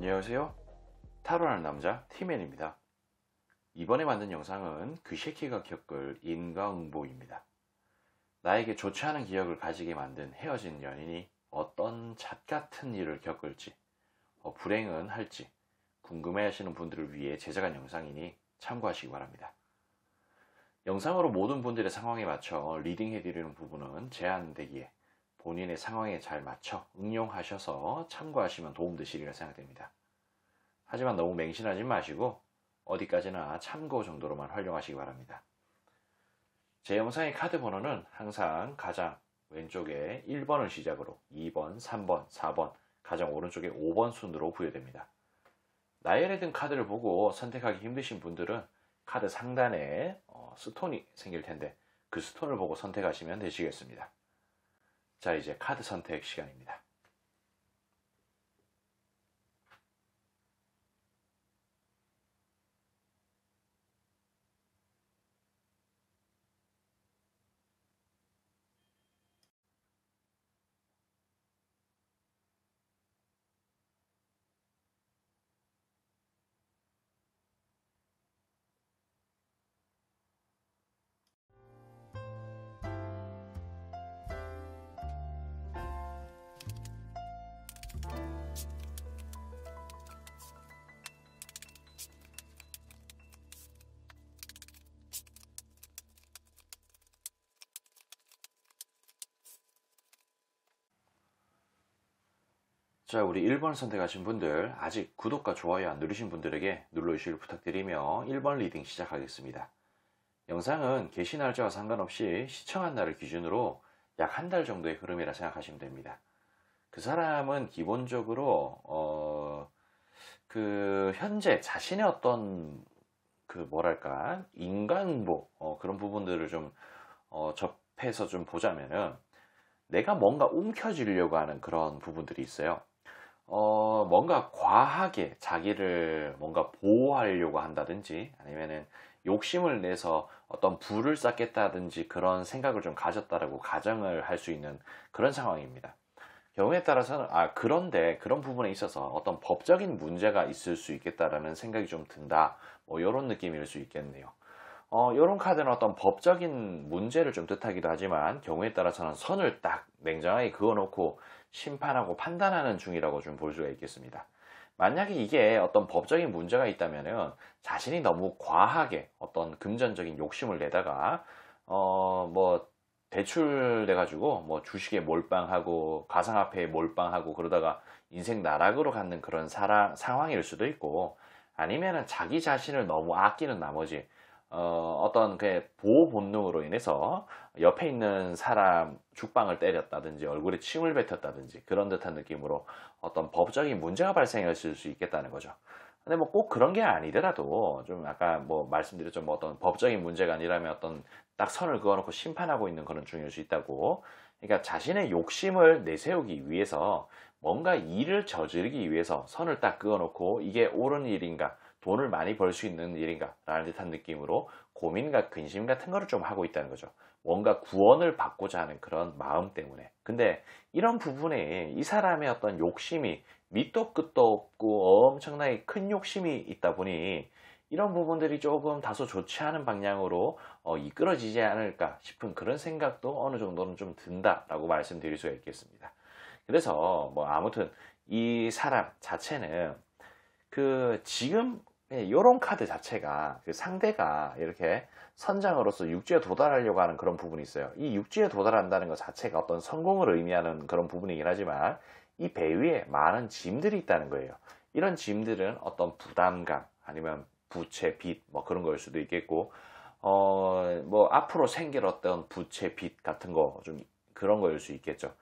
안녕하세요. 타로하는 남자 티맨입니다. 이번에 만든 영상은 그 새끼가 겪을 인과응보입니다. 나에게 좋지 않은 기억을 가지게 만든 헤어진 연인이 어떤 잣같은 일을 겪을지, 불행은 할지 궁금해하시는 분들을 위해 제작한 영상이니 참고하시기 바랍니다. 영상으로 모든 분들의 상황에 맞춰 리딩해드리는 부분은 제한되기에 본인의 상황에 잘 맞춰 응용하셔서 참고하시면 도움되시리라 생각됩니다. 하지만 너무 맹신하지 마시고 어디까지나 참고 정도로만 활용하시기 바랍니다. 제 영상의 카드 번호는 항상 가장 왼쪽에 1번을 시작으로 2번, 3번, 4번, 가장 오른쪽에 5번 순으로 부여됩니다. 나열해 둔 카드를 보고 선택하기 힘드신 분들은 카드 상단에 스톤이 생길 텐데 그 스톤을 보고 선택하시면 되시겠습니다. 자, 이제 카드 선택 시간입니다. 자, 우리 1번 선택하신 분들, 아직 구독과 좋아요 안 누르신 분들에게 눌러주시길 부탁드리며 1번 리딩 시작하겠습니다. 영상은 게시 날짜와 상관없이 시청한 날을 기준으로 약 한 달 정도의 흐름이라 생각하시면 됩니다. 그 사람은 기본적으로 현재 자신의 어떤 뭐랄까 인간보 그런 부분들을 좀 접해서 좀 보자면은 내가 뭔가 움켜쥐려고 하는 그런 부분들이 있어요. 뭔가 과하게 자기를 뭔가 보호하려고 한다든지 아니면은 욕심을 내서 어떤 부를 쌓겠다든지 그런 생각을 좀 가졌다라고 가정을 할 수 있는 그런 상황입니다. 경우에 따라서는 그런데 그런 부분에 있어서 어떤 법적인 문제가 있을 수 있겠다라는 생각이 좀 든다, 뭐 이런 느낌일 수 있겠네요. 이런 카드는 어떤 법적인 문제를 좀 뜻하기도 하지만 경우에 따라서는 선을 딱 냉정하게 그어놓고 심판하고 판단하는 중이라고 좀 볼 수가 있겠습니다. 만약에 이게 어떤 법적인 문제가 있다면은 자신이 너무 과하게 어떤 금전적인 욕심을 내다가 뭐 대출 내가지고 뭐 주식에 몰빵하고 가상화폐에 몰빵하고 그러다가 인생 나락으로 가는 그런 상황일 수도 있고, 아니면은 자기 자신을 너무 아끼는 나머지 어떤 그 보호 본능으로 인해서 옆에 있는 사람 죽방을 때렸다든지 얼굴에 침을 뱉었다든지 그런 듯한 느낌으로 어떤 법적인 문제가 발생했을 수 있겠다는 거죠. 근데 뭐 꼭 그런 게 아니더라도 좀 아까 뭐 말씀드렸죠. 뭐 어떤 법적인 문제가 아니라면 어떤 딱 선을 그어놓고 심판하고 있는 그런 중일 수 있다고. 그러니까 자신의 욕심을 내세우기 위해서 뭔가 일을 저지르기 위해서 선을 딱 그어놓고 이게 옳은 일인가, 돈을 많이 벌 수 있는 일인가 라는 듯한 느낌으로 고민과 근심 같은 거를 좀 하고 있다는 거죠. 뭔가 구원을 받고자 하는 그런 마음 때문에. 근데 이런 부분에 이 사람의 어떤 욕심이 밑도 끝도 없고 엄청나게 큰 욕심이 있다 보니 이런 부분들이 조금 다소 좋지 않은 방향으로 이끌어지지 않을까 싶은 그런 생각도 어느 정도는 좀 든다라고 말씀드릴 수가 있겠습니다. 그래서 뭐 아무튼 이 사람 자체는 지금 이런 카드 자체가 상대가 이렇게 선장으로서 육지에 도달하려고 하는 그런 부분이 있어요. 이 육지에 도달한다는 것 자체가 어떤 성공을 의미하는 그런 부분이긴 하지만 이 배 위에 많은 짐들이 있다는 거예요. 이런 짐들은 어떤 부담감 아니면 부채, 빚 뭐 그런 거일 수도 있겠고, 뭐 앞으로 생길 어떤 부채, 빚 같은 거 좀 그런 거일 수 있겠죠.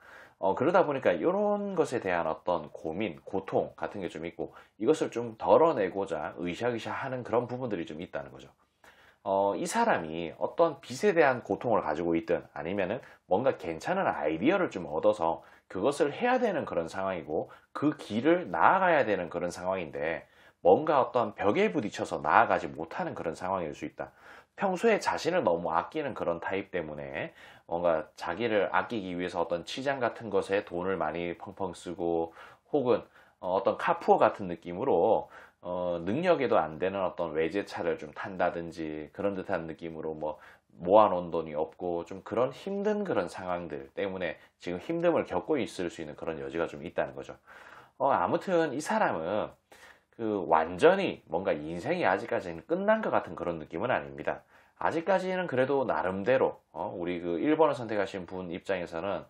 그러다 보니까 이런 것에 대한 어떤 고민, 고통 같은 게 좀 있고 이것을 좀 덜어내고자 으쌰으쌰 하는 그런 부분들이 좀 있다는 거죠. 이 사람이 어떤 빚에 대한 고통을 가지고 있든 아니면은 뭔가 괜찮은 아이디어를 좀 얻어서 그것을 해야 되는 그런 상황이고 그 길을 나아가야 되는 그런 상황인데 뭔가 어떤 벽에 부딪혀서 나아가지 못하는 그런 상황일 수 있다. 평소에 자신을 너무 아끼는 그런 타입 때문에 뭔가 자기를 아끼기 위해서 어떤 치장 같은 것에 돈을 많이 펑펑 쓰고 혹은 어떤 카푸어 같은 느낌으로 능력에도 안 되는 어떤 외제차를 좀 탄다든지 그런 듯한 느낌으로 뭐 모아놓은 돈이 없고 좀 그런 힘든 그런 상황들 때문에 지금 힘듦을 겪고 있을 수 있는 그런 여지가 좀 있다는 거죠. 아무튼 이 사람은 그 완전히 뭔가 인생이 아직까지는 끝난 것 같은 그런 느낌은 아닙니다. 아직까지는 그래도 나름대로 우리 그 1번을 선택하신 분 입장에서는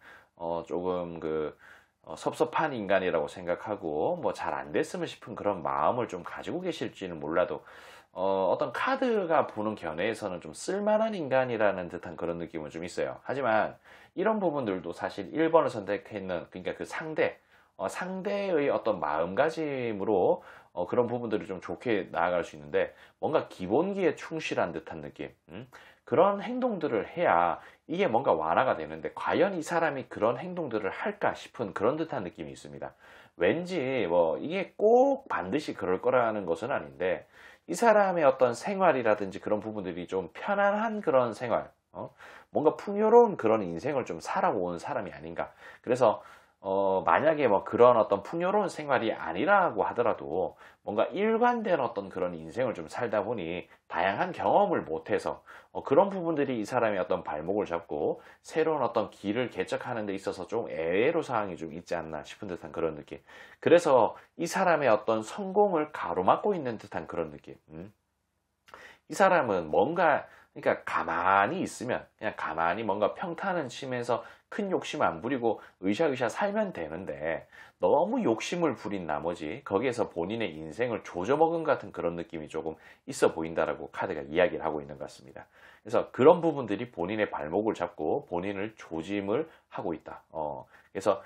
조금 그 섭섭한 인간이라고 생각하고 뭐 잘 안 됐으면 싶은 그런 마음을 좀 가지고 계실지는 몰라도 어떤 카드가 보는 견해에서는 좀 쓸만한 인간이라는 듯한 그런 느낌은 좀 있어요. 하지만 이런 부분들도 사실 1번을 선택했는 그러니까 그 상대의 어떤 마음가짐으로 그런 부분들을 좀 좋게 나아갈 수 있는데 뭔가 기본기에 충실한 듯한 느낌, 그런 행동들을 해야 이게 뭔가 완화가 되는데 과연 이 사람이 그런 행동들을 할까 싶은 그런 듯한 느낌이 있습니다. 왠지 뭐 이게 꼭 반드시 그럴 거라는 것은 아닌데 이 사람의 어떤 생활이라든지 그런 부분들이 좀 편안한 그런 생활, 뭔가 풍요로운 그런 인생을 좀 살아온 사람이 아닌가. 그래서 만약에 뭐 그런 어떤 풍요로운 생활이 아니라고 하더라도 뭔가 일관된 어떤 그런 인생을 좀 살다 보니 다양한 경험을 못해서 그런 부분들이 이 사람의 어떤 발목을 잡고 새로운 어떤 길을 개척하는 데 있어서 좀 애로사항이 좀 있지 않나 싶은 듯한 그런 느낌. 그래서 이 사람의 어떤 성공을 가로막고 있는 듯한 그런 느낌. 이 사람은 뭔가 그러니까 가만히 있으면 그냥 가만히 뭔가 평탄은 치면서 큰 욕심 안 부리고 으쌰으쌰 살면 되는데 너무 욕심을 부린 나머지 거기에서 본인의 인생을 조져먹은 것 같은 그런 느낌이 조금 있어 보인다라고 카드가 이야기를 하고 있는 것 같습니다. 그래서 그런 부분들이 본인의 발목을 잡고 본인을 조짐을 하고 있다. 그래서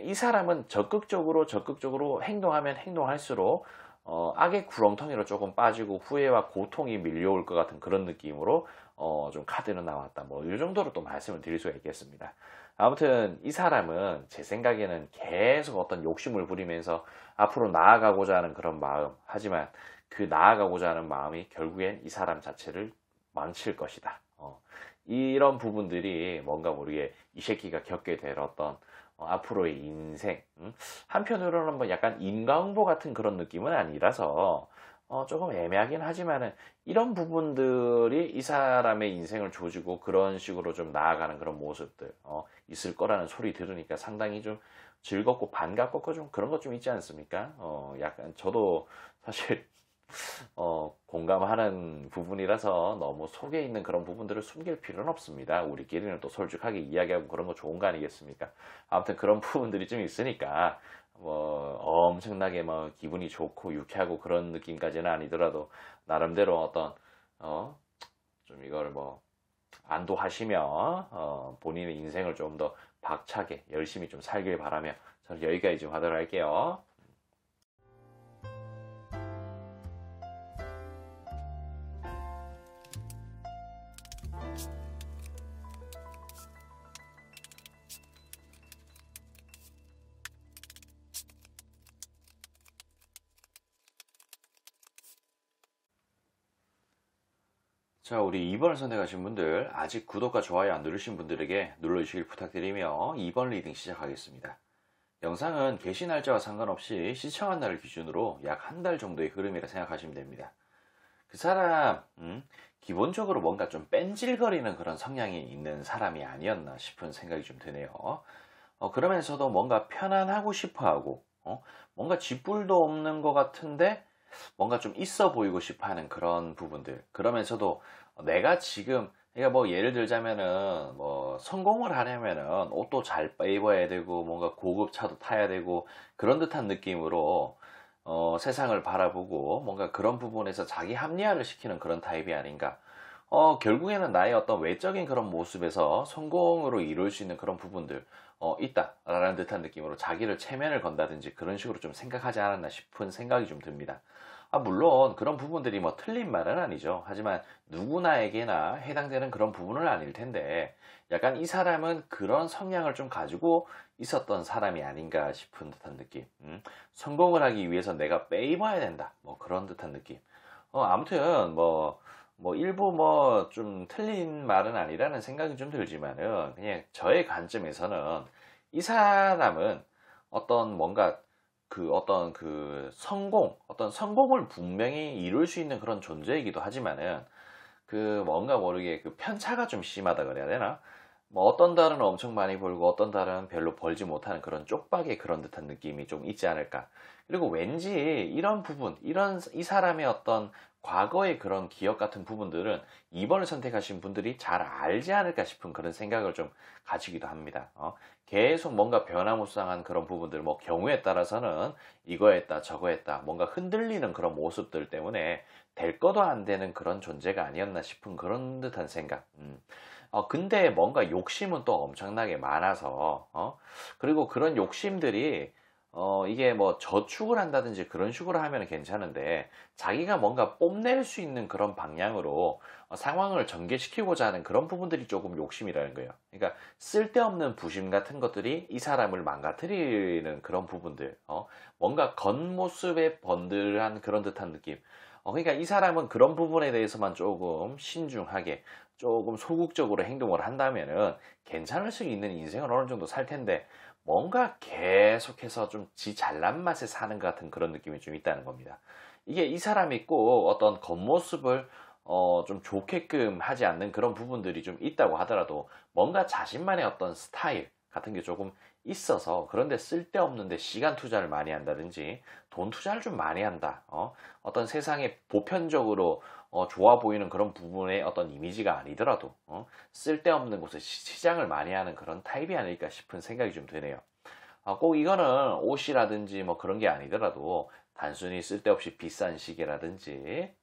이 사람은 적극적으로 행동하면 행동할수록 악의 구렁텅이로 조금 빠지고 후회와 고통이 밀려올 것 같은 그런 느낌으로 좀 카드는 나왔다. 뭐 이 정도로 또 말씀을 드릴 수가 있겠습니다. 아무튼 이 사람은 제 생각에는 계속 어떤 욕심을 부리면서 앞으로 나아가고자 하는 그런 마음, 하지만 그 나아가고자 하는 마음이 결국엔 이 사람 자체를 망칠 것이다. 이런 부분들이 뭔가 모르게 이 새끼가 겪게 될 어떤 앞으로의 인생, 한편으로는 뭐 약간 인과응보 같은 그런 느낌은 아니라서 조금 애매하긴 하지만은 이런 부분들이 이 사람의 인생을 조지고 그런 식으로 좀 나아가는 그런 모습들 있을 거라는 소리 들으니까 상당히 좀 즐겁고 반갑고 좀 그런 것 좀 있지 않습니까? 약간 저도 사실 공감하는 부분이라서 너무 속에 있는 그런 부분들을 숨길 필요는 없습니다. 우리끼리는 또 솔직하게 이야기하고 그런 거 좋은 거 아니겠습니까? 아무튼 그런 부분들이 좀 있으니까 뭐 엄청나게 뭐 기분이 좋고 유쾌하고 그런 느낌까지는 아니더라도 나름대로 어떤 좀 이걸 뭐 안도하시며 본인의 인생을 좀 더 박차게 열심히 좀 살길 바라며 저는 여기까지 좀 하도록 할게요. 자, 우리 2번을 선택하신 분들 아직 구독과 좋아요 안 누르신 분들에게 눌러주시길 부탁드리며 2번 리딩 시작하겠습니다. 영상은 개시 날짜와 상관없이 시청한 날을 기준으로 약 한 달 정도의 흐름이라 생각하시면 됩니다. 그 사람 기본적으로 뭔가 좀 뺀질거리는 그런 성향이 있는 사람이 아니었나 싶은 생각이 좀 드네요. 그러면서도 뭔가 편안하고 싶어하고 뭔가 쥐뿔도 없는 것 같은데 뭔가 좀 있어 보이고 싶어 하는 그런 부분들. 그러면서도 내가 지금, 그러니까 뭐 예를 들자면은 뭐 성공을 하려면은 옷도 잘 입어야 되고 뭔가 고급 차도 타야 되고 그런 듯한 느낌으로 세상을 바라보고 뭔가 그런 부분에서 자기 합리화를 시키는 그런 타입이 아닌가. 결국에는 나의 어떤 외적인 그런 모습에서 성공으로 이룰 수 있는 그런 부분들, 있다라는 듯한 느낌으로 자기를 체면을 건다든지 그런 식으로 좀 생각하지 않았나 싶은 생각이 좀 듭니다. 물론 그런 부분들이 뭐 틀린 말은 아니죠. 하지만 누구나에게나 해당되는 그런 부분은 아닐 텐데 약간 이 사람은 그런 성향을 좀 가지고 있었던 사람이 아닌가 싶은 듯한 느낌. 성공을 하기 위해서 내가 빼입어야 된다. 뭐 그런 듯한 느낌. 아무튼 뭐 일부 뭐 좀 틀린 말은 아니라는 생각이 좀 들지만은 그냥 저의 관점에서는 이 사람은 어떤 뭔가 어떤 어떤 성공을 분명히 이룰 수 있는 그런 존재이기도 하지만은 뭔가 모르게 편차가 좀 심하다 그래야 되나? 뭐 어떤 달은 엄청 많이 벌고 어떤 달은 별로 벌지 못하는 그런 쪽박의 그런 듯한 느낌이 좀 있지 않을까. 그리고 왠지 이런 부분, 이 사람의 어떤 과거의 그런 기억 같은 부분들은 이번을 선택하신 분들이 잘 알지 않을까 싶은 그런 생각을 좀 가지기도 합니다. 계속 뭔가 변화무쌍한 그런 부분들, 뭐 경우에 따라서는 이거 했다, 저거 했다, 뭔가 흔들리는 그런 모습들 때문에 될 거도 안 되는 그런 존재가 아니었나 싶은 그런 듯한 생각. 근데 뭔가 욕심은 또 엄청나게 많아서, 그리고 그런 욕심들이, 이게 뭐 저축을 한다든지 그런 식으로 하면 괜찮은데, 자기가 뭔가 뽐낼 수 있는 그런 방향으로 상황을 전개시키고자 하는 그런 부분들이 조금 욕심이라는 거예요. 그러니까 쓸데없는 부심 같은 것들이 이 사람을 망가뜨리는 그런 부분들, 뭔가 겉모습에 번들한 그런 듯한 느낌. 그러니까 이 사람은 그런 부분에 대해서만 조금 신중하게 조금 소극적으로 행동을 한다면은 괜찮을 수 있는 인생을 어느 정도 살 텐데 뭔가 계속해서 좀 지 잘난 맛에 사는 것 같은 그런 느낌이 좀 있다는 겁니다. 이게 이 사람이 꼭 어떤 겉모습을 좀 좋게끔 하지 않는 그런 부분들이 좀 있다고 하더라도 뭔가 자신만의 어떤 스타일 같은 게 조금 있어서 그런데 쓸데없는데 시간 투자를 많이 한다든지 돈 투자를 좀 많이 한다. 어떤 세상에 보편적으로 좋아 보이는 그런 부분의 어떤 이미지가 아니더라도 쓸데없는 곳에 시장을 많이 하는 그런 타입이 아닐까 싶은 생각이 좀 드네요. 꼭 이거는 옷이라든지 뭐 그런 게 아니더라도 단순히 쓸데없이 비싼 시계라든지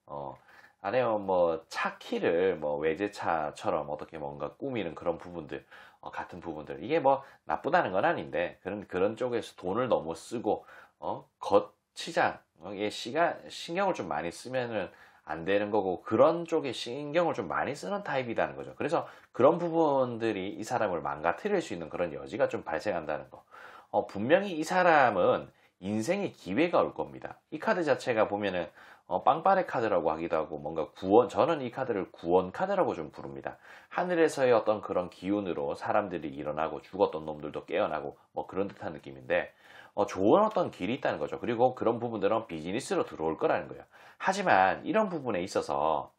아니면 뭐 차 키를 뭐 외제차처럼 어떻게 뭔가 꾸미는 그런 부분들 같은 부분들 이게 뭐 나쁘다는 건 아닌데 그런 쪽에서 돈을 너무 쓰고 겉 시장에 신경을 좀 많이 쓰면은 안 되는 거고 그런 쪽에 신경을 좀 많이 쓰는 타입이라는 거죠. 그래서 그런 부분들이 이 사람을 망가뜨릴 수 있는 그런 여지가 좀 발생한다는 거. 분명히 이 사람은 인생의 기회가 올 겁니다. 이 카드 자체가 보면은 빵빠레 카드라고 하기도 하고 뭔가 구원, 저는 이 카드를 구원 카드라고 좀 부릅니다. 하늘에서의 어떤 그런 기운으로 사람들이 일어나고 죽었던 놈들도 깨어나고 뭐 그런 듯한 느낌인데 좋은 어떤 길이 있다는 거죠. 그리고 그런 부분들은 비즈니스로 들어올 거라는 거예요. 하지만 이런 부분에 있어서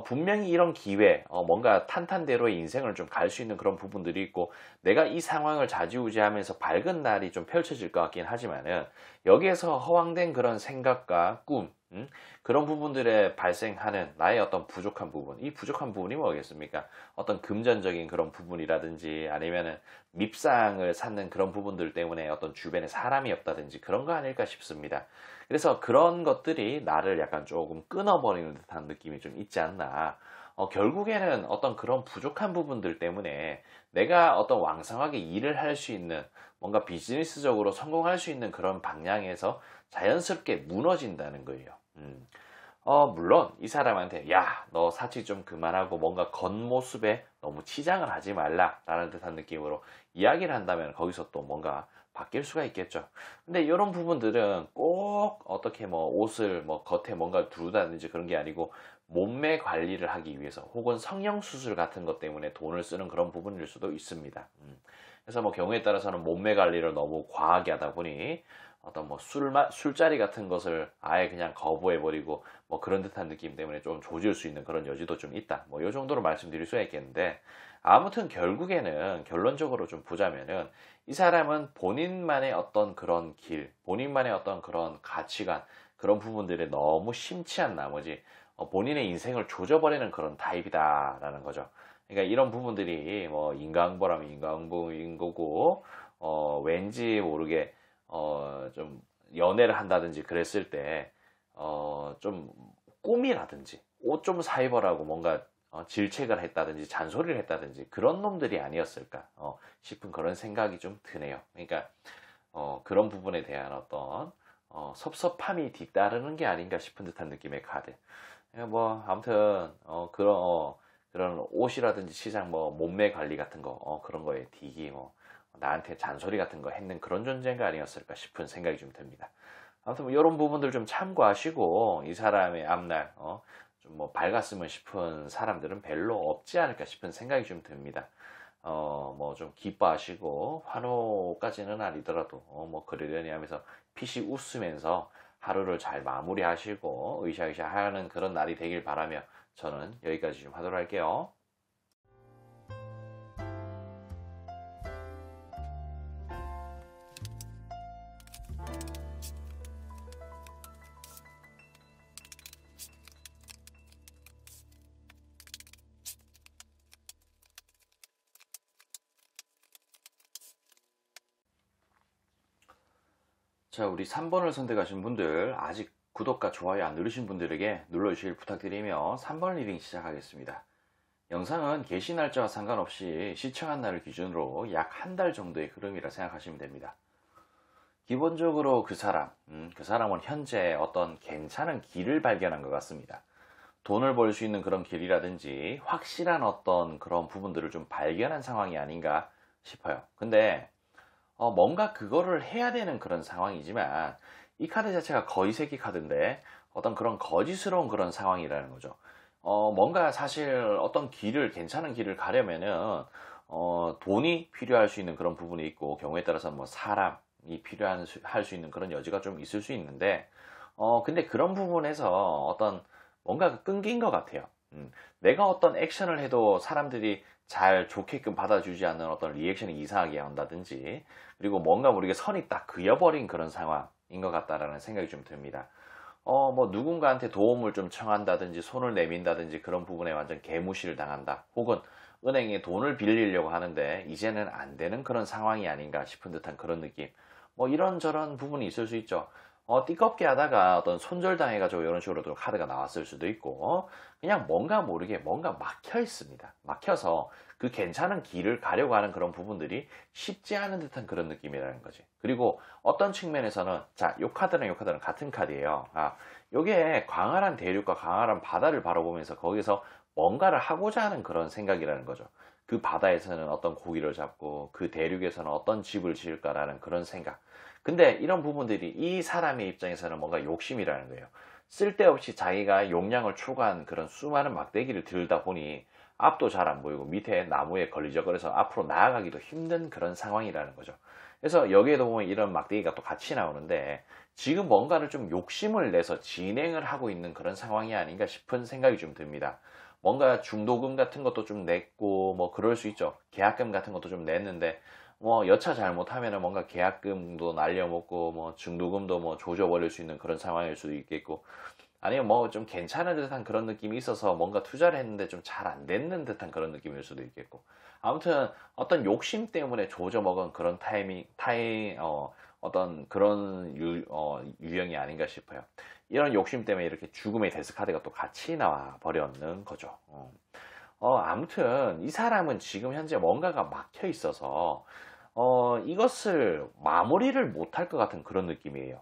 분명히 이런 기회, 뭔가 탄탄대로의 인생을 좀 갈 수 있는 그런 부분들이 있고, 내가 이 상황을 좌지우지하면서 밝은 날이 좀 펼쳐질 것 같긴 하지만은, 여기에서 허황된 그런 생각과 꿈, 그런 부분들에 발생하는 나의 어떤 부족한 부분, 이 부족한 부분이 뭐겠습니까? 어떤 금전적인 그런 부분이라든지, 아니면은 밉상을 쌓는 그런 부분들 때문에 어떤 주변에 사람이 없다든지 그런 거 아닐까 싶습니다. 그래서 그런 것들이 나를 약간 조금 끊어버리는 듯한 느낌이 좀 있지 않나. 결국에는 어떤 그런 부족한 부분들 때문에 내가 어떤 왕성하게 일을 할 수 있는 뭔가 비즈니스적으로 성공할 수 있는 그런 방향에서 자연스럽게 무너진다는 거예요. 물론 이 사람한테 야, 너 사치 좀 그만하고 뭔가 겉모습에 너무 치장을 하지 말라라는 듯한 느낌으로 이야기를 한다면 거기서 또 뭔가 바뀔 수가 있겠죠. 근데 이런 부분들은 꼭 어떻게 뭐 옷을 뭐 겉에 뭔가 두르다든지 그런 게 아니고 몸매 관리를 하기 위해서 혹은 성형수술 같은 것 때문에 돈을 쓰는 그런 부분일 수도 있습니다. 그래서 뭐 경우에 따라서는 몸매 관리를 너무 과하게 하다 보니 어떤 뭐 술자리 같은 것을 아예 그냥 거부해버리고 뭐 그런 듯한 느낌 때문에 좀 조질 수 있는 그런 여지도 좀 있다. 뭐 이 정도로 말씀드릴 수가 있겠는데 아무튼 결국에는 결론적으로 좀 보자면은 이 사람은 본인만의 어떤 그런 길, 본인만의 어떤 그런 가치관, 그런 부분들에 너무 심취한 나머지 본인의 인생을 조져버리는 그런 타입이다라는 거죠. 그러니까 이런 부분들이 뭐 인과응보라면 인과응보인 거고 왠지 모르게 좀 연애를 한다든지 그랬을 때 좀 꿈이라든지 옷 좀 사입어라고 뭔가 질책을 했다든지 잔소리를 했다든지 그런 놈들이 아니었을까 싶은 그런 생각이 좀 드네요. 그러니까 그런 부분에 대한 어떤 섭섭함이 뒤따르는 게 아닌가 싶은 듯한 느낌의 카드. 그러니까 뭐 아무튼 그런 옷이라든지 시장 뭐 몸매 관리 같은 거 그런 거에 틱이 뭐 나한테 잔소리 같은 거 했는 그런 존재가 아니었을까 싶은 생각이 좀 듭니다. 아무튼 뭐 이런 부분들 좀 참고하시고 이 사람의 앞날 좀 뭐 밝았으면 싶은 사람들은 별로 없지 않을까 싶은 생각이 좀 듭니다. 뭐 좀 기뻐하시고 환호까지는 아니더라도 뭐 그러려니 하면서 피식 웃으면서 하루를 잘 마무리하시고 으쌰으쌰 하는 그런 날이 되길 바라며 저는 여기까지 좀 하도록 할게요. 자, 우리 3번을 선택하신 분들, 아직 구독과 좋아요 안 누르신 분들에게 눌러주시길 부탁드리며 3번 리딩 시작하겠습니다. 영상은 게시 날짜와 상관없이 시청한 날을 기준으로 약 한 달 정도의 흐름이라 생각하시면 됩니다. 기본적으로 그 사람은 현재 어떤 괜찮은 길을 발견한 것 같습니다. 돈을 벌 수 있는 그런 길이라든지 확실한 어떤 그런 부분들을 좀 발견한 상황이 아닌가 싶어요. 근데 뭔가 그거를 해야 되는 그런 상황이지만 이 카드 자체가 거의새끼 카드인데 어떤 그런 거짓스러운 그런 상황이라는 거죠. 뭔가 사실 어떤 괜찮은 길을 가려면은 돈이 필요할 수 있는 그런 부분이 있고 경우에 따라서 뭐 사람이 할 수 있는 그런 여지가 좀 있을 수 있는데 근데 그런 부분에서 어떤 뭔가 끊긴 것 같아요. 내가 어떤 액션을 해도 사람들이 잘 좋게끔 받아주지 않는 어떤 리액션이 이상하게 한다든지 그리고 뭔가 모르게 선이 딱 그어버린 그런 상황인 것 같다라는 생각이 좀 듭니다. 뭐 누군가한테 도움을 좀 청한다든지 손을 내민다든지 그런 부분에 완전 개무시를 당한다. 혹은 은행에 돈을 빌리려고 하는데 이제는 안 되는 그런 상황이 아닌가 싶은 듯한 그런 느낌. 뭐 이런저런 부분이 있을 수 있죠. 띠껍게 하다가 어떤 손절당해가지고 이런 식으로도 카드가 나왔을 수도 있고 그냥 뭔가 모르게 뭔가 막혀 있습니다. 막혀서 그 괜찮은 길을 가려고 하는 그런 부분들이 쉽지 않은 듯한 그런 느낌이라는 거지. 그리고 어떤 측면에서는 자, 요 카드는 같은 카드예요. 요게 광활한 대륙과 광활한 바다를 바라보면서 거기서 뭔가를 하고자 하는 그런 생각이라는 거죠. 그 바다에서는 어떤 고기를 잡고 그 대륙에서는 어떤 집을 지을까라는 그런 생각. 근데 이런 부분들이 이 사람의 입장에서는 뭔가 욕심이라는 거예요. 쓸데없이 자기가 용량을 초과한 그런 수많은 막대기를 들다 보니 앞도 잘 안 보이고 밑에 나무에 걸리적거려서 앞으로 나아가기도 힘든 그런 상황이라는 거죠. 그래서 여기에도 보면 이런 막대기가 또 같이 나오는데 지금 뭔가를 좀 욕심을 내서 진행을 하고 있는 그런 상황이 아닌가 싶은 생각이 좀 듭니다. 뭔가 중도금 같은 것도 좀 냈고 뭐 그럴 수 있죠. 계약금 같은 것도 좀 냈는데 뭐 여차 잘못하면은 뭔가 계약금도 날려먹고 뭐 중도금도 뭐 조져버릴 수 있는 그런 상황일 수도 있겠고 아니면 뭐 좀 괜찮은 듯한 그런 느낌이 있어서 뭔가 투자를 했는데 좀 잘 안 됐는 듯한 그런 느낌일 수도 있겠고 아무튼 어떤 욕심 때문에 조져먹은 그런 어떤 그런 유형이 아닌가 싶어요. 이런 욕심 때문에 이렇게 죽음의 데스 카드가 또 같이 나와 버렸는 거죠. 아무튼 이 사람은 지금 현재 뭔가가 막혀 있어서 이것을 마무리를 못할 것 같은 그런 느낌이에요.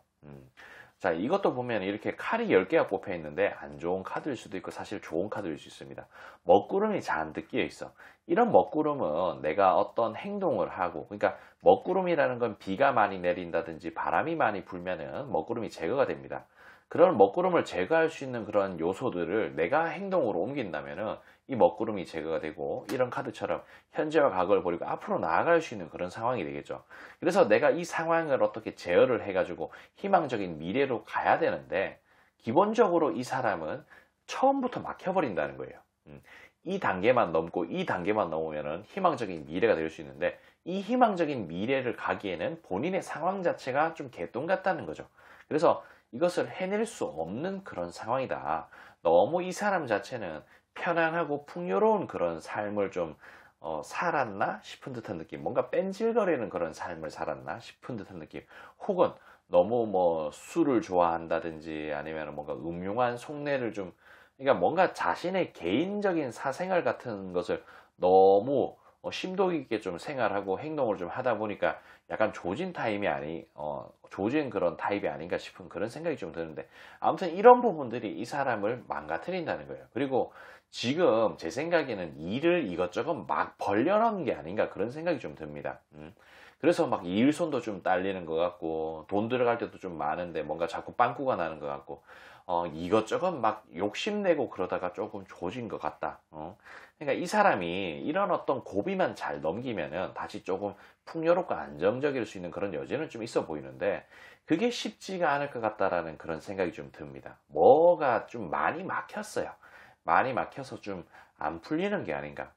자, 이것도 보면 이렇게 칼이 10개가 뽑혀 있는데 안 좋은 카드일 수도 있고 사실 좋은 카드일 수 있습니다. 먹구름이 잔뜩 끼어 있어. 이런 먹구름은 내가 어떤 행동을 하고, 그러니까 먹구름이라는 건 비가 많이 내린다든지 바람이 많이 불면은 먹구름이 제거가 됩니다. 그런 먹구름을 제거할 수 있는 그런 요소들을 내가 행동으로 옮긴다면은 이 먹구름이 제거가 되고 이런 카드처럼 현재와 과거를 버리고 앞으로 나아갈 수 있는 그런 상황이 되겠죠. 그래서 내가 이 상황을 어떻게 제어를 해가지고 희망적인 미래로 가야 되는데 기본적으로 이 사람은 처음부터 막혀버린다는 거예요. 이 단계만 넘고 이 단계만 넘으면은 희망적인 미래가 될 수 있는데 이 희망적인 미래를 가기에는 본인의 상황 자체가 좀 개똥 같다는 거죠. 그래서 이것을 해낼 수 없는 그런 상황이다. 너무 이 사람 자체는 편안하고 풍요로운 그런 삶을 좀 살았나 싶은 듯한 느낌. 뭔가 뺀질거리는 그런 삶을 살았나 싶은 듯한 느낌. 혹은 너무 뭐 술을 좋아한다든지 아니면 뭔가 음흉한 속내를 좀 그러니까 뭔가 자신의 개인적인 사생활 같은 것을 너무 심도 있게 좀 생활하고 행동을 좀 하다 보니까 약간 조진 그런 타입이 아닌가 싶은 그런 생각이 좀 드는데 아무튼 이런 부분들이 이 사람을 망가뜨린다는 거예요. 그리고 지금 제 생각에는 일을 이것저것 막 벌려놓은 게 아닌가 그런 생각이 좀 듭니다. 그래서 막 일손도 좀 딸리는 것 같고 돈 들어갈 때도 좀 많은데 뭔가 자꾸 빵꾸가 나는 것 같고 이것저것 막 욕심내고 그러다가 조금 조진 것 같다. 그러니까 이 사람이 이런 어떤 고비만 잘 넘기면은 다시 조금 풍요롭고 안정적일 수 있는 그런 여지는 좀 있어 보이는데 그게 쉽지가 않을 것 같다라는 그런 생각이 좀 듭니다. 뭐가 좀 많이 막혔어요. 많이 막혀서 좀 안 풀리는 게 아닌가.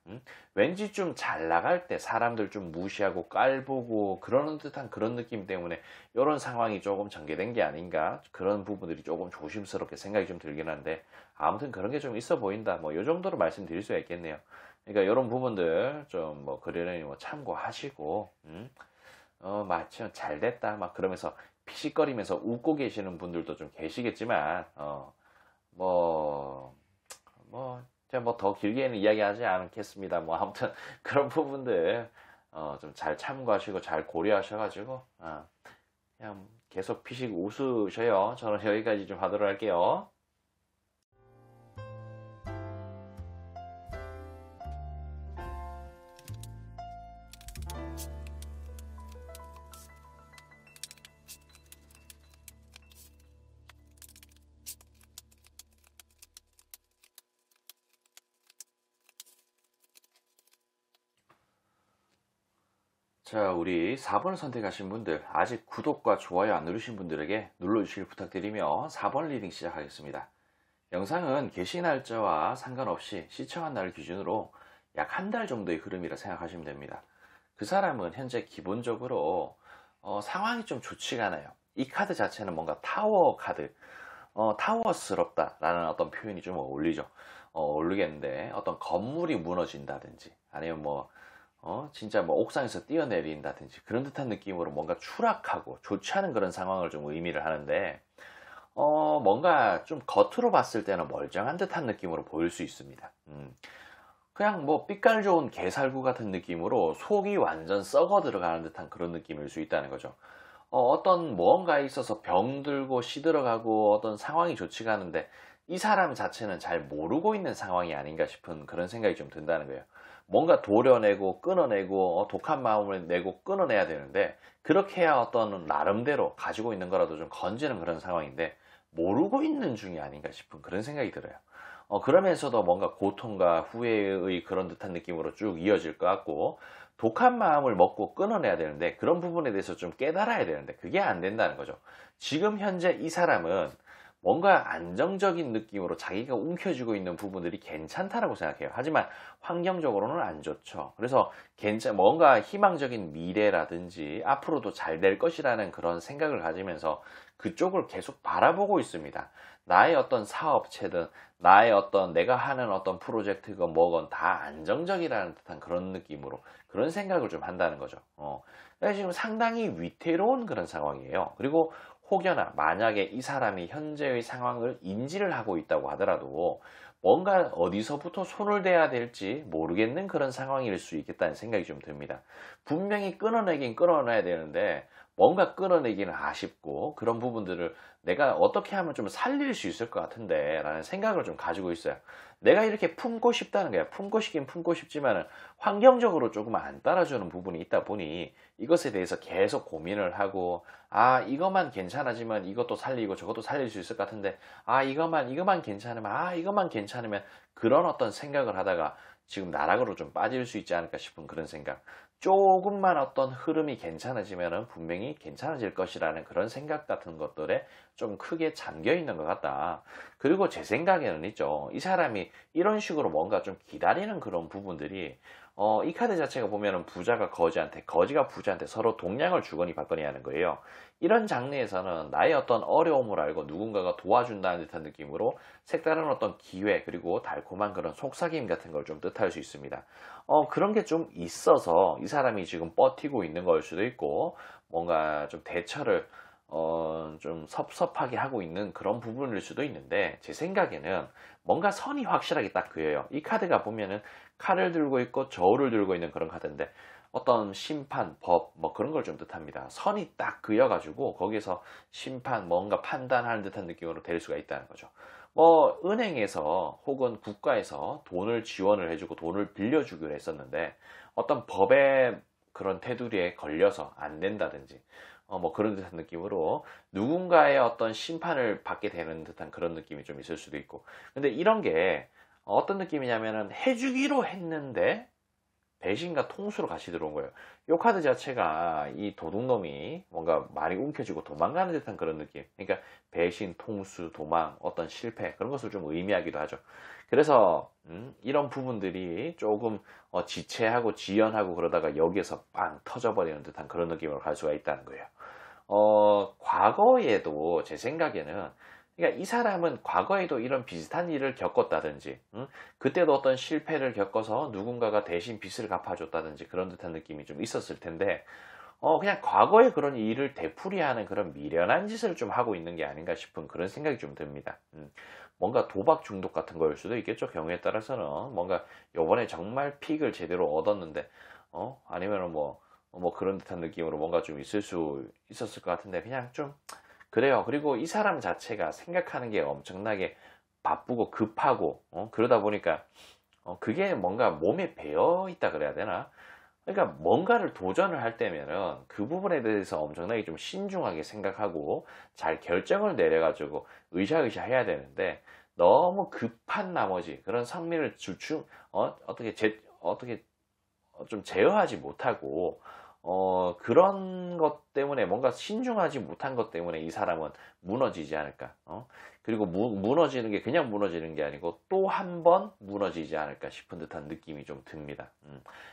왠지 좀 잘 나갈 때 사람들 좀 무시하고 깔보고 그러는 듯한 그런 느낌 때문에 이런 상황이 조금 전개된 게 아닌가. 그런 부분들이 조금 조심스럽게 생각이 좀 들긴 한데 아무튼 그런 게 좀 있어 보인다. 뭐 이 정도로 말씀드릴 수가 있겠네요. 그러니까 이런 부분들 좀 뭐 그러려니 뭐 참고하시고, 마침 잘 됐다 막 그러면서 피식거리면서 웃고 계시는 분들도 좀 계시겠지만, 뭐, 제가 뭐 더 길게는 이야기하지 않겠습니다. 뭐 아무튼 그런 부분들 좀 잘 참고하시고 잘 고려하셔가지고 그냥 계속 피식 웃으셔요. 저는 여기까지 좀 하도록 할게요. 자, 우리 4번을 선택하신 분들, 아직 구독과 좋아요 안 누르신 분들에게 눌러주시길 부탁드리며 4번 리딩 시작하겠습니다. 영상은 게시 날짜와 상관없이 시청한 날 기준으로 약 한 달 정도의 흐름이라 생각하시면 됩니다. 그 사람은 현재 기본적으로 상황이 좀 좋지가 않아요. 이 카드 자체는 뭔가 타워 카드, 타워스럽다라는 어떤 표현이 좀 어울리죠. 어울리겠는데 어떤 건물이 무너진다든지 아니면 뭐 진짜 뭐 옥상에서 뛰어내린다든지 그런 듯한 느낌으로 뭔가 추락하고 좋지 않은 그런 상황을 좀 의미를 하는데 뭔가 좀 겉으로 봤을 때는 멀쩡한 듯한 느낌으로 보일 수 있습니다. 그냥 뭐 삐깔 좋은 개살구 같은 느낌으로 속이 완전 썩어 들어가는 듯한 그런 느낌일 수 있다는 거죠. 어떤 무언가에 있어서 병들고 시들어가고 어떤 상황이 좋지가 않은데 이 사람 자체는 잘 모르고 있는 상황이 아닌가 싶은 그런 생각이 좀 든다는 거예요. 뭔가 도려내고 끊어내고 독한 마음을 내고 끊어내야 되는데 그렇게 해야 어떤 나름대로 가지고 있는 거라도 좀 건지는 그런 상황인데 모르고 있는 중이 아닌가 싶은 그런 생각이 들어요. 그러면서도 뭔가 고통과 후회의 그런 듯한 느낌으로 쭉 이어질 것 같고 독한 마음을 먹고 끊어내야 되는데 그런 부분에 대해서 좀 깨달아야 되는데 그게 안 된다는 거죠. 지금 현재 이 사람은 뭔가 안정적인 느낌으로 자기가 움켜쥐고 있는 부분들이 괜찮다라고 생각해요. 하지만 환경적으로는 안 좋죠. 그래서 뭔가 희망적인 미래라든지 앞으로도 잘 될 것이라는 그런 생각을 가지면서 그쪽을 계속 바라보고 있습니다. 나의 어떤 사업체든 나의 어떤 내가 하는 어떤 프로젝트건 뭐건 다 안정적이라는 듯한 그런 느낌으로 그런 생각을 좀 한다는 거죠. 그래서 지금 상당히 위태로운 그런 상황이에요. 그리고 혹여나 만약에 이 사람이 현재의 상황을 인지를 하고 있다고 하더라도 뭔가 어디서부터 손을 대야 될지 모르겠는 그런 상황일 수 있겠다는 생각이 좀 듭니다. 분명히 끊어내긴 끊어내야 되는데 뭔가 끊어내기는 아쉽고 그런 부분들을 내가 어떻게 하면 좀 살릴 수 있을 것 같은데 라는 생각을 좀 가지고 있어요. 내가 이렇게 품고 싶다는 거야. 품고 싶긴 품고 싶지만 환경적으로 조금 안 따라주는 부분이 있다 보니 이것에 대해서 계속 고민을 하고 이것만 괜찮아지면 이것도 살리고 저것도 살릴 수 있을 것 같은데 이것만 괜찮으면 이것만 괜찮으면 그런 어떤 생각을 하다가 지금 나락으로 좀 빠질 수 있지 않을까 싶은 그런 생각. 조금만 어떤 흐름이 괜찮아지면 분명히 괜찮아질 것이라는 그런 생각 같은 것들에 좀 크게 잠겨 있는 것 같다. 그리고 제 생각에는 있죠. 이 사람이 이런 식으로 뭔가 좀 기다리는 그런 부분들이 이 카드 자체가 보면은 부자가 거지한테, 거지가 부자한테 서로 동량을 주거니 받거니 하는 거예요. 이런 장르에서는 나의 어떤 어려움을 알고 누군가가 도와준다는 듯한 느낌으로 색다른 어떤 기회 그리고 달콤한 그런 속삭임 같은 걸 좀 뜻할 수 있습니다. 그런 게 좀 있어서 이 사람이 지금 버티고 있는 걸 수도 있고 뭔가 좀 대처를 좀 섭섭하게 하고 있는 그런 부분일 수도 있는데 제 생각에는 뭔가 선이 확실하게 딱 그어요. 이 카드가 보면은 칼을 들고 있고 저울을 들고 있는 그런 카드인데 어떤 심판, 법, 뭐 그런 걸 좀 뜻합니다. 선이 딱 그어가지고 거기서 심판, 뭔가 판단하는 듯한 느낌으로 될 수가 있다는 거죠. 뭐 은행에서 혹은 국가에서 돈을 지원을 해주고 돈을 빌려주기로 했었는데 어떤 법의 그런 테두리에 걸려서 안 된다든지 뭐 그런 듯한 느낌으로 누군가의 어떤 심판을 받게 되는 듯한 그런 느낌이 좀 있을 수도 있고. 근데 이런 게 어떤 느낌이냐면은 해주기로 했는데 배신과 통수로 같이 들어온 거예요. 이 카드 자체가 이 도둑놈이 뭔가 많이 움켜쥐고 도망가는 듯한 그런 느낌. 그러니까 배신, 통수, 도망, 어떤 실패 그런 것을 좀 의미하기도 하죠. 그래서 이런 부분들이 조금 지체하고 지연하고 그러다가 여기에서 빵 터져버리는 듯한 그런 느낌으로 갈 수가 있다는 거예요. 과거에도 제 생각에는, 그러니까 이 사람은 과거에도 이런 비슷한 일을 겪었다든지, 그때도 어떤 실패를 겪어서 누군가가 대신 빚을 갚아줬다든지 그런 듯한 느낌이 좀 있었을 텐데, 그냥 과거에 그런 일을 되풀이하는 그런 미련한 짓을 좀 하고 있는 게 아닌가 싶은 그런 생각이 좀 듭니다. 뭔가 도박 중독 같은 거일 수도 있겠죠. 경우에 따라서는 뭔가 요번에 정말 픽을 제대로 얻었는데, 아니면은 뭐 그런 듯한 느낌으로 뭔가 좀 있었을 것 같은데, 그냥 좀 그래요. 그리고 이 사람 자체가 생각하는 게 엄청나게 바쁘고 급하고, 그러다 보니까 그게 뭔가 몸에 배어 있다 그래야 되나? 그러니까 뭔가를 도전을 할 때면은 그 부분에 대해서 엄청나게 좀 신중하게 생각하고 잘 결정을 내려가지고 으쌰으쌰 해야 되는데, 너무 급한 나머지 그런 성미를 어떻게 좀 제어하지 못하고, 그런 것 때문에 뭔가 신중하지 못한 것 때문에 이 사람은 무너지지 않을까. 그리고 무너지는 게 그냥 무너지는 게 아니고 또 한 번 무너지지 않을까 싶은 듯한 느낌이 좀 듭니다.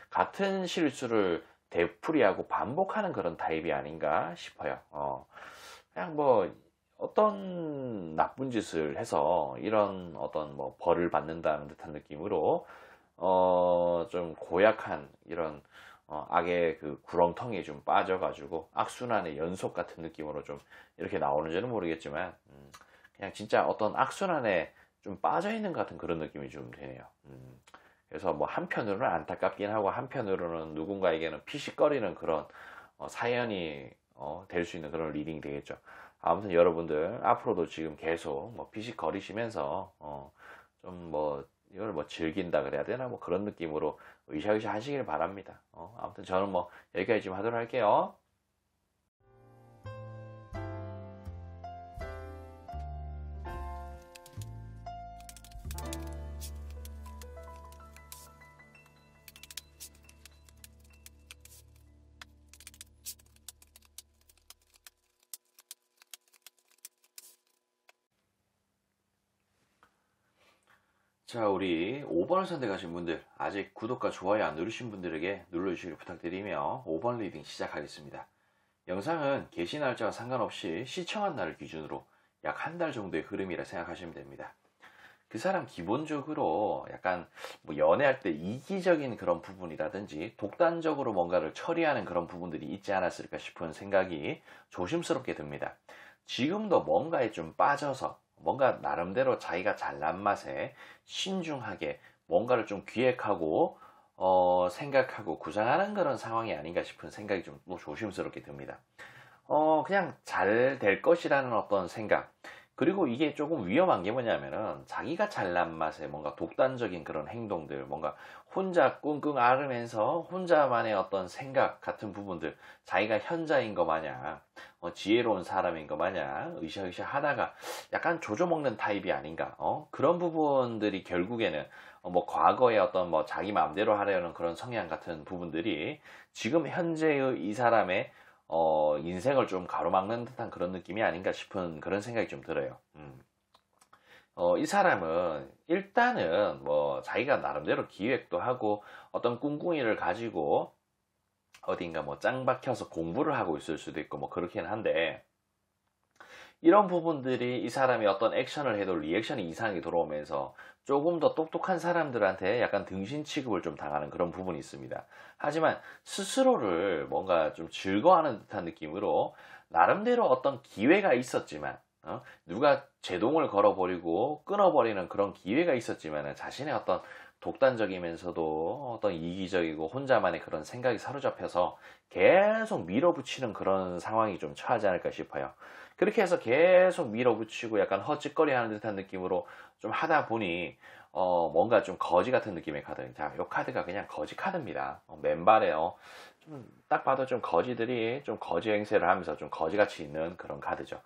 같은 실수를 되풀이하고 반복하는 그런 타입이 아닌가 싶어요. 그냥 뭐 어떤 나쁜 짓을 해서 이런 어떤 뭐 벌을 받는다는 듯한 느낌으로 좀 고약한 이런 악의 그 구렁텅이에 좀 빠져가지고 악순환의 연속 같은 느낌으로 좀 이렇게 나오는지는 모르겠지만, 그냥 진짜 어떤 악순환에 좀 빠져있는 것 같은 그런 느낌이 좀 되네요. 그래서 뭐 한편으로는 안타깝긴 하고 한편으로는 누군가에게는 피식거리는 그런 사연이 될 수 있는 그런 리딩이 되겠죠. 아무튼 여러분들 앞으로도 지금 계속 뭐 피식거리시면서 좀 뭐 이걸 뭐 즐긴다 그래야 되나 뭐 그런 느낌으로 으쌰으쌰 하시길 바랍니다. 아무튼 저는 뭐 여기까지 좀 하도록 할게요. 자, 우리 5번을 선택하신 분들, 아직 구독과 좋아요 안 누르신 분들에게 눌러주시길 부탁드리며 5번 리딩 시작하겠습니다. 영상은 게시 날짜와 상관없이 시청한 날을 기준으로 약 한 달 정도의 흐름이라 생각하시면 됩니다. 그 사람 기본적으로 약간 뭐 연애할 때 이기적인 그런 부분이라든지 독단적으로 뭔가를 처리하는 그런 부분들이 있지 않았을까 싶은 생각이 조심스럽게 듭니다. 지금도 뭔가에 좀 빠져서 뭔가 나름대로 자기가 잘난 맛에 신중하게 뭔가를 좀 기획하고 생각하고 구상하는 그런 상황이 아닌가 싶은 생각이 좀 또 조심스럽게 듭니다. 그냥 잘 될 것이라는 어떤 생각. 그리고 이게 조금 위험한 게 뭐냐면은 자기가 잘난 맛에 뭔가 독단적인 그런 행동들, 뭔가 혼자 끙끙 앓으면서 혼자만의 어떤 생각 같은 부분들, 자기가 현자인 거 마냥, 지혜로운 사람인 거 마냥 으쌰으쌰 하다가 약간 조져먹는 타입이 아닌가. 그런 부분들이 결국에는 뭐 과거의 어떤 뭐 자기 마음대로 하려는 그런 성향 같은 부분들이 지금 현재의 이 사람의 인생을 좀 가로막는 듯한 그런 느낌이 아닌가 싶은 그런 생각이 좀 들어요. 이 사람은 일단은 뭐 자기가 나름대로 기획도 하고 어떤 꿍꿍이를 가지고 어딘가 뭐 짱 박혀서 공부를 하고 있을 수도 있고 뭐 그렇긴 한데, 이런 부분들이 이 사람이 어떤 액션을 해도 리액션이 이상하게 돌아오면서 조금 더 똑똑한 사람들한테 약간 등신 취급을 좀 당하는 그런 부분이 있습니다. 하지만 스스로를 뭔가 좀 즐거워하는 듯한 느낌으로 나름대로 어떤 기회가 있었지만, 누가 제동을 걸어버리고 끊어버리는 그런 기회가 있었지만 자신의 어떤 독단적이면서도 어떤 이기적이고 혼자만의 그런 생각이 사로잡혀서 계속 밀어붙이는 그런 상황이 좀 처하지 않을까 싶어요. 그렇게 해서 계속 밀어붙이고 약간 헛짓거리 하는 듯한 느낌으로 좀 하다 보니 뭔가 좀 거지 같은 느낌의 카드. 자, 요 카드가 그냥 거지 카드입니다. 맨발에요. 좀 딱 봐도 좀 거지들이 좀 거지 행세를 하면서 좀 거지같이 있는 그런 카드죠.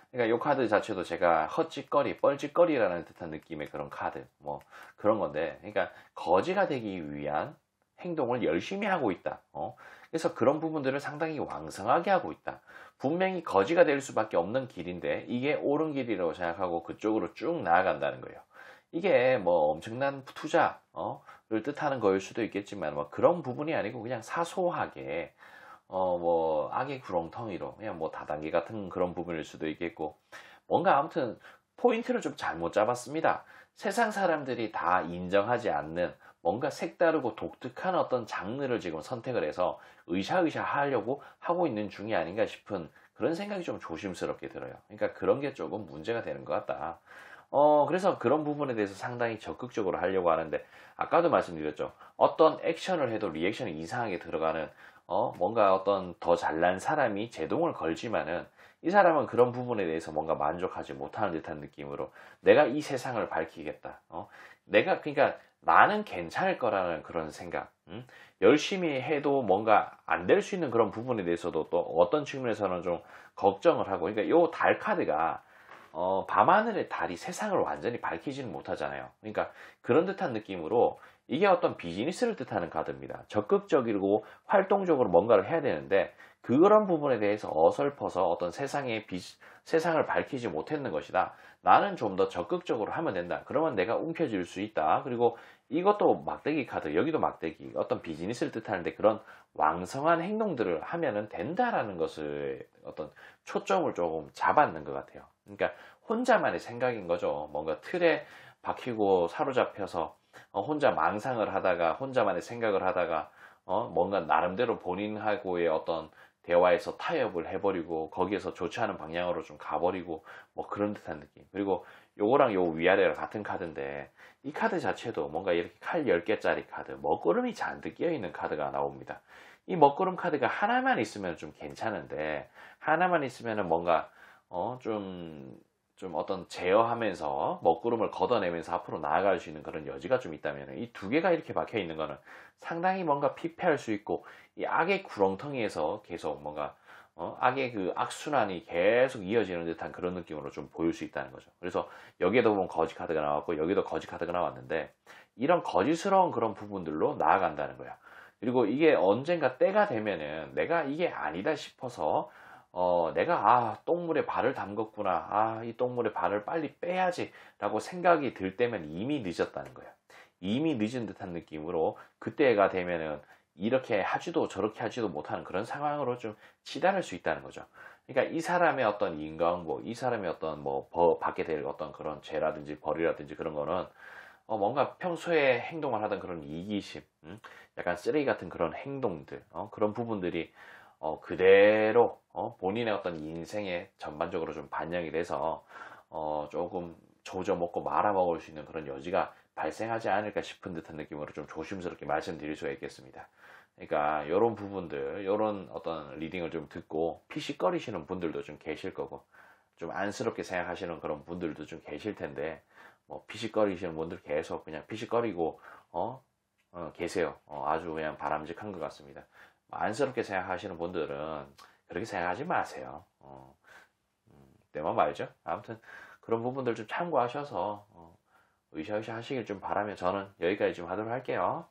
그러니까 요 카드 자체도 제가 헛짓거리, 뻘짓거리라는 듯한 느낌의 그런 카드, 뭐 그런 건데, 그러니까 거지가 되기 위한 행동을 열심히 하고 있다. 그래서 그런 부분들을 상당히 왕성하게 하고 있다. 분명히 거지가 될 수밖에 없는 길인데 이게 옳은 길이라고 생각하고 그쪽으로 쭉 나아간다는 거예요. 이게 뭐 엄청난 투자를 뜻하는 거일 수도 있겠지만 뭐 그런 부분이 아니고 그냥 사소하게 뭐 악의 구렁텅이로 그냥 뭐 다단계 같은 그런 부분일 수도 있겠고 뭔가 아무튼 포인트를 좀 잘못 잡았습니다. 세상 사람들이 다 인정하지 않는 뭔가 색다르고 독특한 어떤 장르를 지금 선택을 해서 으쌰으쌰 하려고 하고 있는 중이 아닌가 싶은 그런 생각이 좀 조심스럽게 들어요. 그러니까 그런 게 조금 문제가 되는 것 같다. 그래서 그런 부분에 대해서 상당히 적극적으로 하려고 하는데, 아까도 말씀드렸죠. 어떤 액션을 해도 리액션이 이상하게 들어가는, 뭔가 어떤 더 잘난 사람이 제동을 걸지만은, 이 사람은 그런 부분에 대해서 뭔가 만족하지 못하는 듯한 느낌으로, 내가 이 세상을 밝히겠다. 그러니까, 나는 괜찮을 거라는 그런 생각. 열심히 해도 뭔가 안 될 수 있는 그런 부분에 대해서도 또 어떤 측면에서는 좀 걱정을 하고, 그러니까 요 달 카드가, 밤하늘의 달이 세상을 완전히 밝히지는 못하잖아요. 그러니까 그런 듯한 느낌으로 이게 어떤 비즈니스를 뜻하는 카드입니다. 적극적이고 활동적으로 뭔가를 해야 되는데 그런 부분에 대해서 어설퍼서 어떤 세상을 밝히지 못했는 것이다. 나는 좀 더 적극적으로 하면 된다. 그러면 내가 움켜쥘 수 있다. 그리고 이것도 막대기 카드, 여기도 막대기, 어떤 비즈니스를 뜻하는데 그런 왕성한 행동들을 하면은 된다라는 것을 어떤 초점을 조금 잡았는 것 같아요. 그러니까 혼자만의 생각인 거죠. 뭔가 틀에 박히고 사로잡혀서 혼자 망상을 하다가 혼자만의 생각을 하다가 뭔가 나름대로 본인하고의 어떤 대화에서 타협을 해버리고 거기에서 좋지 않은 방향으로 좀 가버리고 뭐 그런 듯한 느낌. 그리고 요거랑 요 위아래가 같은 카드인데 이 카드 자체도 뭔가 이렇게 칼 10개짜리 카드, 먹구름이 잔뜩 끼어있는 카드가 나옵니다. 이 먹구름 카드가 하나만 있으면 좀 괜찮은데 하나만 있으면은 뭔가 좀 어떤 제어하면서 먹구름을 걷어내면서 앞으로 나아갈 수 있는 그런 여지가 좀 있다면 이 두 개가 이렇게 박혀 있는 거는 상당히 뭔가 피폐할 수 있고 이 악의 구렁텅이에서 계속 뭔가 악의 그 악순환이 계속 이어지는 듯한 그런 느낌으로 좀 보일 수 있다는 거죠. 그래서 여기에도 보면 거지 카드가 나왔고 여기도 거지 카드가 나왔는데 이런 거짓스러운 그런 부분들로 나아간다는 거야. 그리고 이게 언젠가 때가 되면은 내가 이게 아니다 싶어서 내가 똥물에 발을 담궜구나. 이 똥물에 발을 빨리 빼야지 라고 생각이 들 때면 이미 늦었다는 거예요. 이미 늦은 듯한 느낌으로 그때가 되면은 이렇게 하지도 저렇게 하지도 못하는 그런 상황으로 좀 치달을 수 있다는 거죠. 그러니까 이 사람의 어떤 인과응보, 이 사람의 어떤 뭐 받게 될 어떤 그런 죄라든지 벌이라든지 그런 거는 뭔가 평소에 행동을 하던 그런 이기심, 약간 쓰레기 같은 그런 행동들, 그런 부분들이 그대로 본인의 어떤 인생에 전반적으로 좀 반영이 돼서 조금 조져 먹고 말아 먹을 수 있는 그런 여지가 발생하지 않을까 싶은 듯한 느낌으로 좀 조심스럽게 말씀드릴 수가 있겠습니다. 그러니까 이런 부분들, 이런 어떤 리딩을 좀 듣고 피식거리시는 분들도 좀 계실 거고 좀 안쓰럽게 생각하시는 그런 분들도 좀 계실 텐데 뭐 피식거리시는 분들 계속 그냥 피식거리고 계세요. 아주 그냥 바람직한 것 같습니다. 안쓰럽게 생각하시는 분들은 그렇게 생각하지 마세요. 내만 말이죠. 아무튼 그런 부분들 좀 참고하셔서 으쌰으쌰 하시길 좀 바라며 저는 여기까지 좀 하도록 할게요.